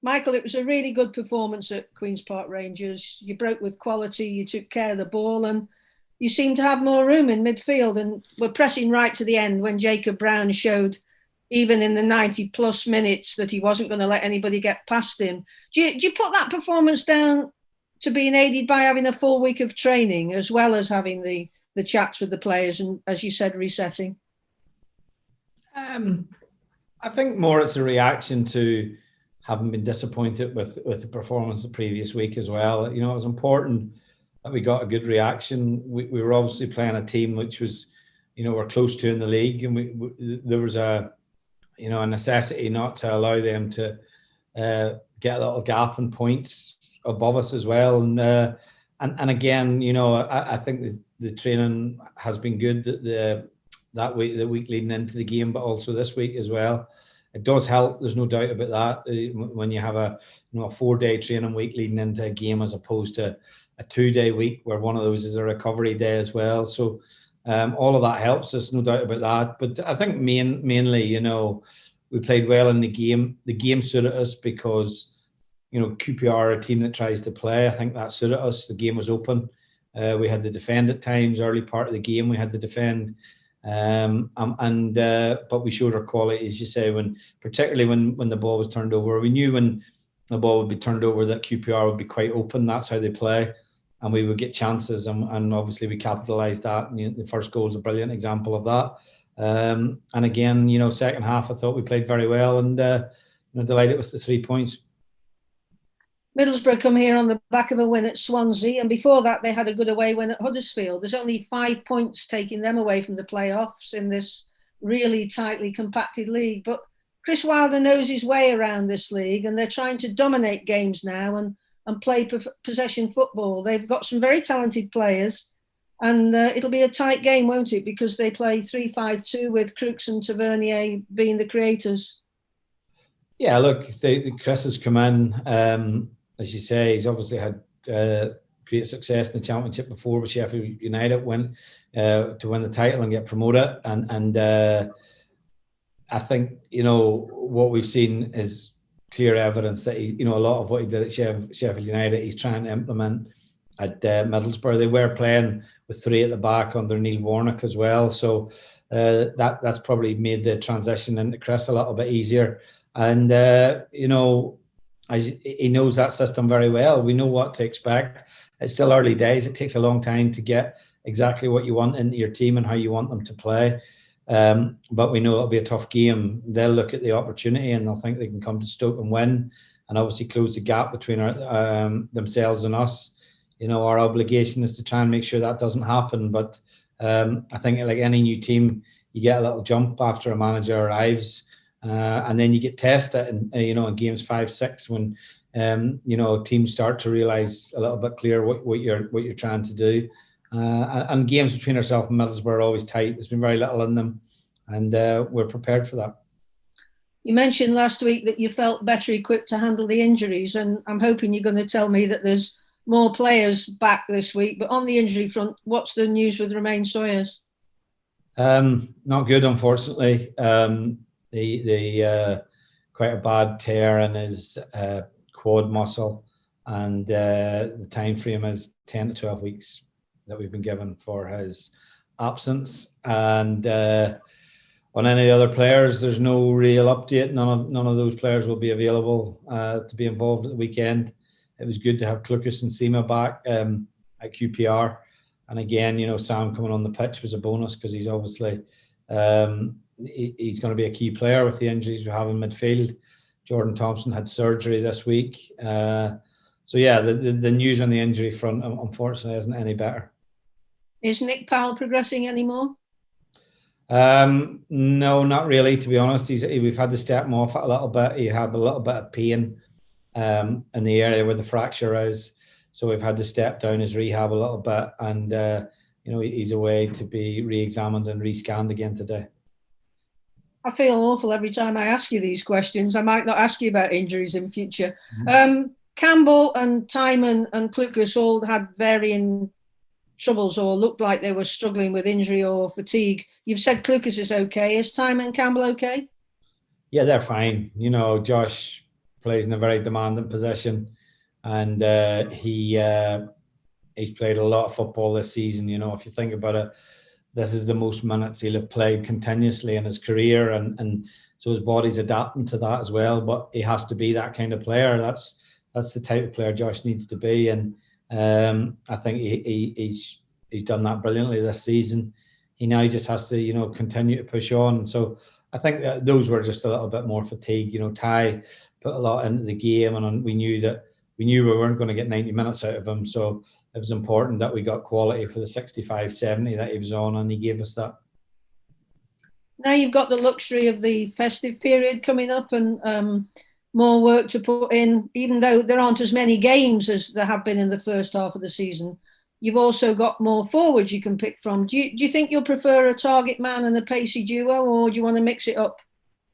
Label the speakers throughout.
Speaker 1: Michael, it was a really good performance at Queen's Park Rangers. You broke with quality, you took care of the ball, and you seemed to have more room in midfield and were pressing right to the end when Jacob Brown showed, even in the 90 plus minutes, that he wasn't going to let anybody get past him. Do you put that performance down to being aided by having a full week of training as well as having the chats with the players and, as you said, resetting?
Speaker 2: I think more it's a reaction to having been disappointed with the performance the previous week as well. You know, it was important that we got a good reaction. We were obviously playing a team which was, you know, we're close to in the league, and there was a necessity not to allow them to get a little gap in points above us as well. And again, you know, I think the training has been good that week, the week leading into the game, but also this week as well. It does help. There's no doubt about that. When you have a 4-day training week leading into a game, as opposed to a 2-day week where one of those is a recovery day as well. So all of that helps us, no doubt about that. But I think mainly, you know, we played well in the game. The game suited us because, you know, QPR are a team that tries to play. I think that suited us. The game was open. We had to defend at times. Early part of the game, we had to defend. But we showed our quality, as you say, particularly when the ball was turned over. We knew when the ball would be turned over that QPR would be quite open. That's how they play, and we would get chances, and obviously we capitalised that. And the first goal is a brilliant example of that. And again, you know, second half I thought we played very well, and delighted with the 3 points.
Speaker 1: Middlesbrough come here on the back of a win at Swansea, and before that they had a good away win at Huddersfield. There's only 5 points taking them away from the playoffs in this really tightly compacted league. But Chris Wilder knows his way around this league, and they're trying to dominate games now and play possession football. They've got some very talented players, and it'll be a tight game, won't it? Because they play 3-5-2 with Crooks and Tavernier being the creators.
Speaker 2: Yeah, look, Chris has come in. As you say, he's obviously had great success in the Championship before with Sheffield United, went to win the title and get promoted. And I think, you know, what we've seen is clear evidence that a lot of what he did at Sheffield United, he's trying to implement at Middlesbrough. They were playing with 3 at the back under Neil Warnock as well, so that's probably made the transition into Chris a little bit easier. And he knows that system very well. We know what to expect. It's still early days. It takes a long time to get exactly what you want into your team and how you want them to play. But we know it'll be a tough game. They'll look at the opportunity and they'll think they can come to Stoke and win, and obviously close the gap between themselves and us. You know, our obligation is to try and make sure that doesn't happen. But I think, like any new team, you get a little jump after a manager arrives. And then you get tested in games 5-6 when teams start to realise a little bit clearer what you're trying to do. And games between ourselves and Middlesbrough are always tight. There's been very little in them, and we're prepared for that.
Speaker 1: You mentioned last week that you felt better equipped to handle the injuries, and I'm hoping you're going to tell me that there's more players back this week. But on the injury front, what's the news with Romain Sawyers?
Speaker 2: Not good, unfortunately. The quite a bad tear in his quad muscle, and the time frame is 10 to 12 weeks that we've been given for his absence. And on any other players, there's no real update. None of those players will be available to be involved at the weekend. It was good to have Clucas and Sema back at QPR, and again, Sam coming on the pitch was a bonus, because he's obviously he's going to be a key player with the injuries we have in midfield. Jordan Thompson had surgery this week. So yeah, the news on the injury front, unfortunately, isn't any better.
Speaker 1: Is Nick Powell progressing anymore?
Speaker 2: No, not really, to be honest. We've had to step him off a little bit. He had a little bit of pain in the area where the fracture is. So we've had to step down his rehab a little bit. And, he's away to be re-examined and re-scanned again today.
Speaker 1: I feel awful every time I ask you these questions. I might not ask you about injuries in future. Mm-hmm. Campbell and Timon and Clucas all had varying troubles, or looked like they were struggling with injury or fatigue. You've said Clucas is okay. Is Timon and Campbell okay?
Speaker 2: Yeah, they're fine. Josh plays in a very demanding position, and he's played a lot of football this season. You know, if you think about it, this is the most minutes he'll have played continuously in his career, and so his body's adapting to that as well. But he has to be that kind of player. That's the type of player Josh needs to be, and I think he's done that brilliantly this season. He now just has to, you know, continue to push on. So I think that those were just a little bit more fatigue. You know, Ty put a lot into the game, and we knew we weren't going to get 90 minutes out of him. So it was important that we got quality for the 65, 70 that he was on, and he gave us that.
Speaker 1: Now you've got the luxury of the festive period coming up, and more work to put in, even though there aren't as many games as there have been in the first half of the season. You've also got more forwards you can pick from. Do you think you'll prefer a target man and a pacey duo, or do you want to mix it up?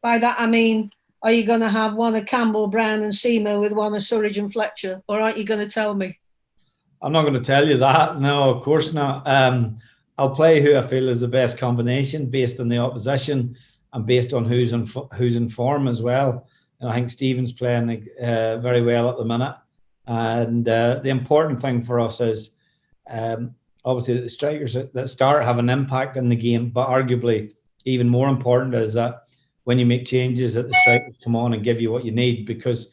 Speaker 1: By that I mean, are you going to have one of Campbell, Brown and Seymour with one of Surridge and Fletcher, or aren't you going to tell me?
Speaker 2: I'm not going to tell you that. No, of course not. I'll play who I feel is the best combination based on the opposition and based on who's in form as well. And I think Stephen's playing very well at the minute. And the important thing for us is obviously the strikers that start have an impact in the game, but arguably even more important is that when you make changes, that the strikers come on and give you what you need, because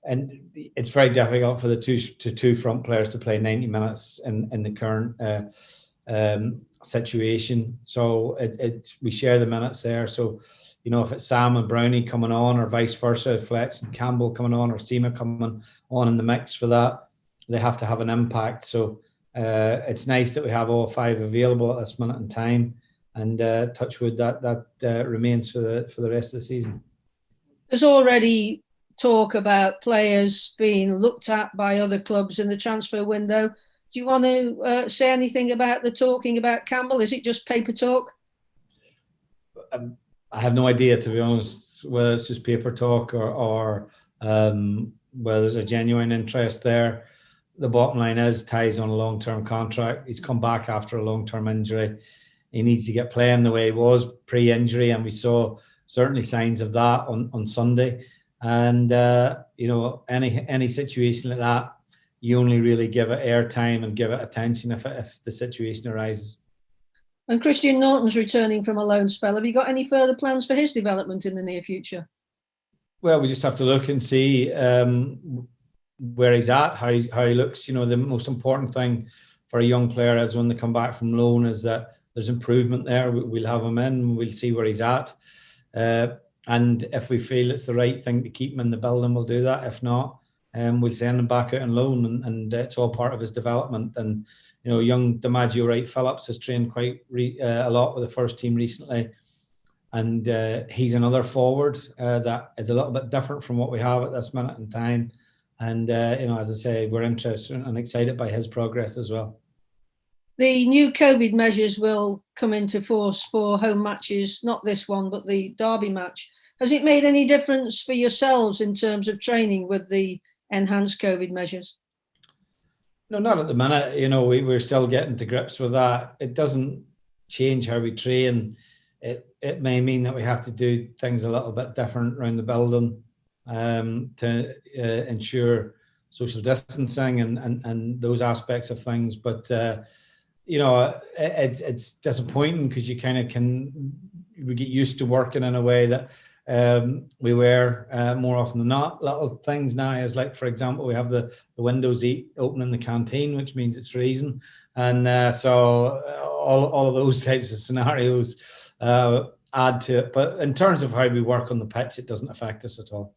Speaker 2: it's very difficult for the two front players to play 90 minutes in the current situation. So we share the minutes there. So, you know, if it's Sam and Brownie coming on, or vice versa, Fletch and Campbell coming on, or Seema coming on in the mix for that, they have to have an impact. So it's nice that we have all five available at this minute in time, and touch wood that remains for the rest of the season.
Speaker 1: There's already talk about players being looked at by other clubs in the transfer window. Do you want to say anything about the talking about Campbell? Is it just paper talk?
Speaker 2: I have no idea, to be honest, whether it's just paper talk or whether there's a genuine interest there. The bottom line is Ty's on a long-term contract. He's come back after a long-term injury. He needs to get playing the way he was pre-injury, and we saw certainly signs of that on Sunday. And you know, any situation like that, you only really give it airtime and give it attention if the situation arises.
Speaker 1: And Christian Norton's returning from a loan spell. Have you got any further plans for his development in the near future?
Speaker 2: Well, we just have to look and see where he's at, how he looks. You know, the most important thing for a young player is when they come back from loan is that there's improvement there. We'll have him in, we'll see where he's at. And if we feel it's the right thing to keep him in the building, we'll do that. If not, we'll send him back out on loan, and it's all part of his development. And you know, young DiMaggio Wright Phillips has trained quite a lot with the first team recently, and he's another forward that is a little bit different from what we have at this minute in time. And you know, as I say, we're interested and excited by his progress as well.
Speaker 1: The new COVID measures will come into force for home matches, not this one, but the Derby match. Has it made any difference for yourselves in terms of training with the enhanced COVID measures?
Speaker 2: No, not at the minute. You know, we're still getting to grips with that. It doesn't change how we train. It may mean that we have to do things a little bit different around the building to ensure social distancing and those aspects of things. But you know, it's disappointing because you kind of we get used to working in a way that we were more often than not. Little things now is like, for example, we have the windows open in the canteen, which means it's freezing, and so all of those types of scenarios add to it. But in terms of how we work on the pitch, it doesn't affect us at all.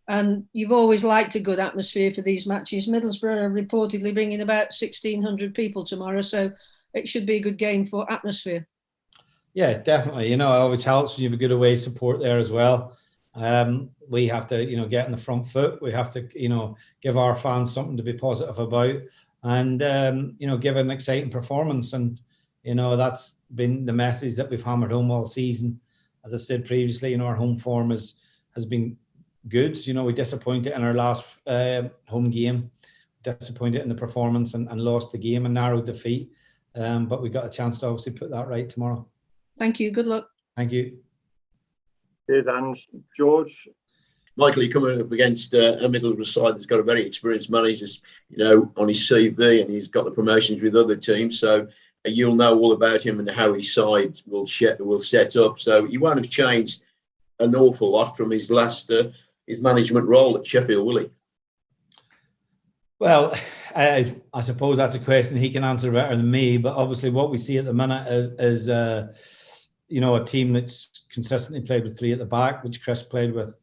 Speaker 1: And you've always liked a good atmosphere for these matches. Middlesbrough are reportedly bringing about 1,600 people tomorrow, so it should be a good game for atmosphere.
Speaker 2: Yeah, definitely. You know, it always helps when you have a good away support there as well. We have to, you know, get in the front foot. We have to, you know, give our fans something to be positive about, and you know, give an exciting performance. And you know, that's been the message that we've hammered home all season. As I've said previously, you know, our home form has been good. You know, we disappointed in our last home game, disappointed in the performance, and lost the game, a narrow defeat. But we got a chance to obviously put that right tomorrow.
Speaker 1: Thank you. Good luck.
Speaker 2: Thank you.
Speaker 3: Cheers, Ange. George? Michael, you're coming up against a Middlesbrough side that's got a very experienced manager, you know, on his CV, and he's got the promotions with other teams. So you'll know all about him and how his side will set up. So he won't have changed an awful lot from his last his management role at Sheffield, will he?
Speaker 2: Well, I suppose that's a question he can answer better than me. But obviously, what we see at the minute is you know, a team that's consistently played with three at the back, which Chris played with,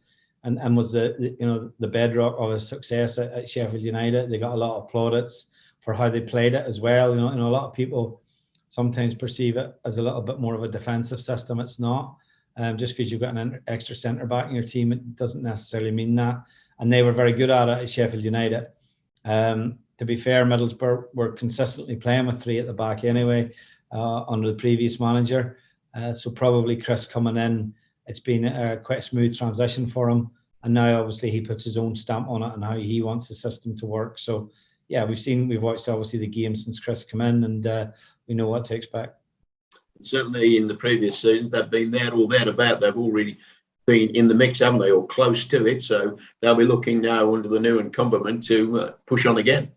Speaker 2: and was the bedrock of his success at Sheffield United. They got a lot of plaudits for how they played it as well. You know, a lot of people sometimes perceive it as a little bit more of a defensive system. It's not. Just because you've got an extra centre back in your team, it doesn't necessarily mean that. And they were very good at it at Sheffield United. To be fair, Middlesbrough were consistently playing with three at the back anyway under the previous manager. So probably Chris coming in, it's been quite a smooth transition for him. And now obviously he puts his own stamp on it and how he wants the system to work. So yeah, we've watched obviously the game since Chris came in, and we know what to expect.
Speaker 3: Certainly in the previous seasons, they've been there or thereabout. They've already been in the mix, haven't they, or close to it? So they'll be looking now under the new incumbent to push on again.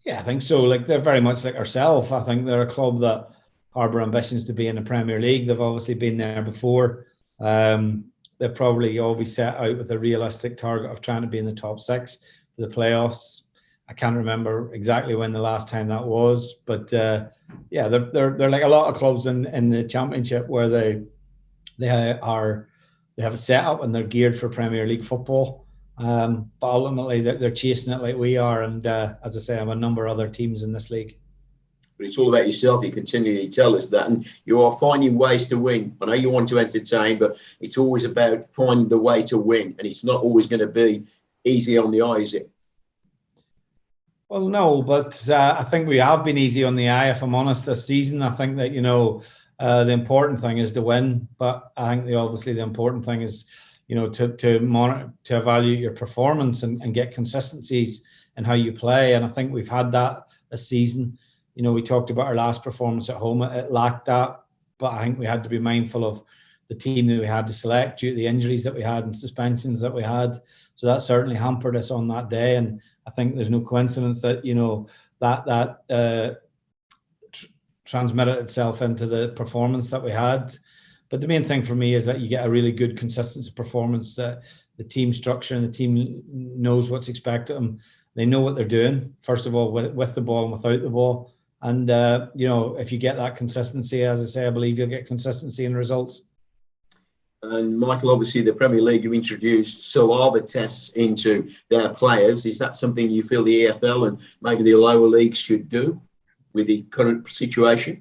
Speaker 2: Yeah, I think so. Like, they're very much like ourselves. I think they're a club that harbour ambitions to be in the Premier League. They've obviously been there before. They've probably always set out with a realistic target of trying to be in the top six for the playoffs. I can't remember exactly when the last time that was, but yeah, they're like a lot of clubs in the Championship where they have a setup and they're geared for Premier League football. But ultimately, they're chasing it like we are, and as I say, I have a number of other teams in this league.
Speaker 3: But it's all about yourself. You continually tell us that, and you are finding ways to win. I know you want to entertain, but it's always about finding the way to win, and it's not always going to be easy on the eye, is it?
Speaker 2: Well, no, but I think we have been easy on the eye, if I'm honest, this season. I think that, the important thing is to win, but I think obviously the important thing is, to monitor, to evaluate your performance and get consistencies in how you play. And I think we've had that this season. We talked about our last performance at home. It lacked that, but I think we had to be mindful of the team that we had to select due to the injuries that we had and suspensions that we had. So that certainly hampered us on that day. And I think there's no coincidence that, that transmitted itself into the performance that we had. But the main thing for me is that you get a really good consistency performance, that the team structure and the team knows what's expected of them. They know what they're doing, first of all, with the ball and without the ball. And, if you get that consistency, as I say, I believe you'll get consistency in results.
Speaker 3: And Michael, obviously the Premier League you introduced saliva tests into their players. Is that something you feel the EFL and maybe the lower leagues should do with the current situation?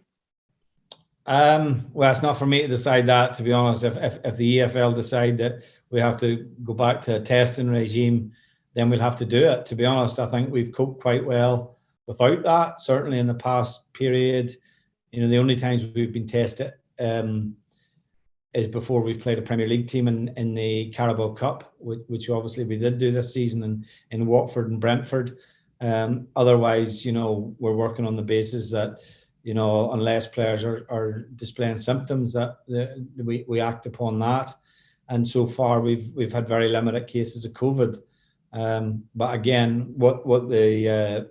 Speaker 2: Well, it's not for me to decide that, to be honest. If the EFL decide that we have to go back to a testing regime, then we'll have to do it. To be honest, I think we've coped quite well without that, certainly in the past period. The only times we've been tested is before we've played a Premier League team in the Carabao Cup, which obviously we did do this season in Watford and Brentford. Otherwise, we're working on the basis that, unless players are displaying symptoms, that we act upon that. And so far, we've had very limited cases of COVID. But again, what the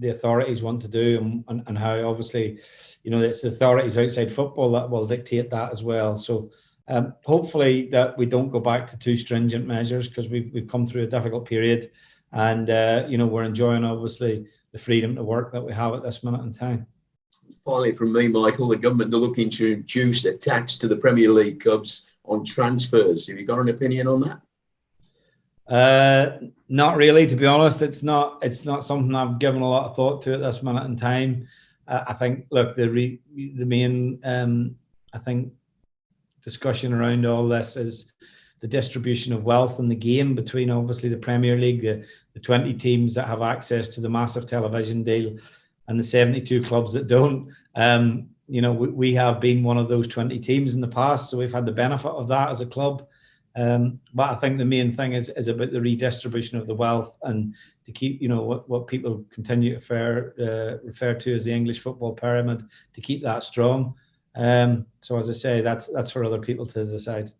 Speaker 2: authorities want to do and how obviously, it's the authorities outside football that will dictate that as well. So hopefully that we don't go back to too stringent measures, because we've come through a difficult period, and we're enjoying obviously the freedom to work that we have at this minute in time.
Speaker 3: Finally, from me, Michael, the government are looking to introduce a tax to the Premier League clubs on transfers. Have you got an opinion on that?
Speaker 2: Not really, to be honest. It's not something I've given a lot of thought to at this minute in time. I think, look, the main I think discussion around all this is the distribution of wealth in the game between obviously the Premier League, the 20 teams that have access to the massive television deal, and the 72 clubs that don't. We have been one of those 20 teams in the past, so we've had the benefit of that as a club. But I think the main thing is about the redistribution of the wealth, and to keep, what people continue to refer to as the English football pyramid, to keep that strong. So as I say, that's for other people to decide.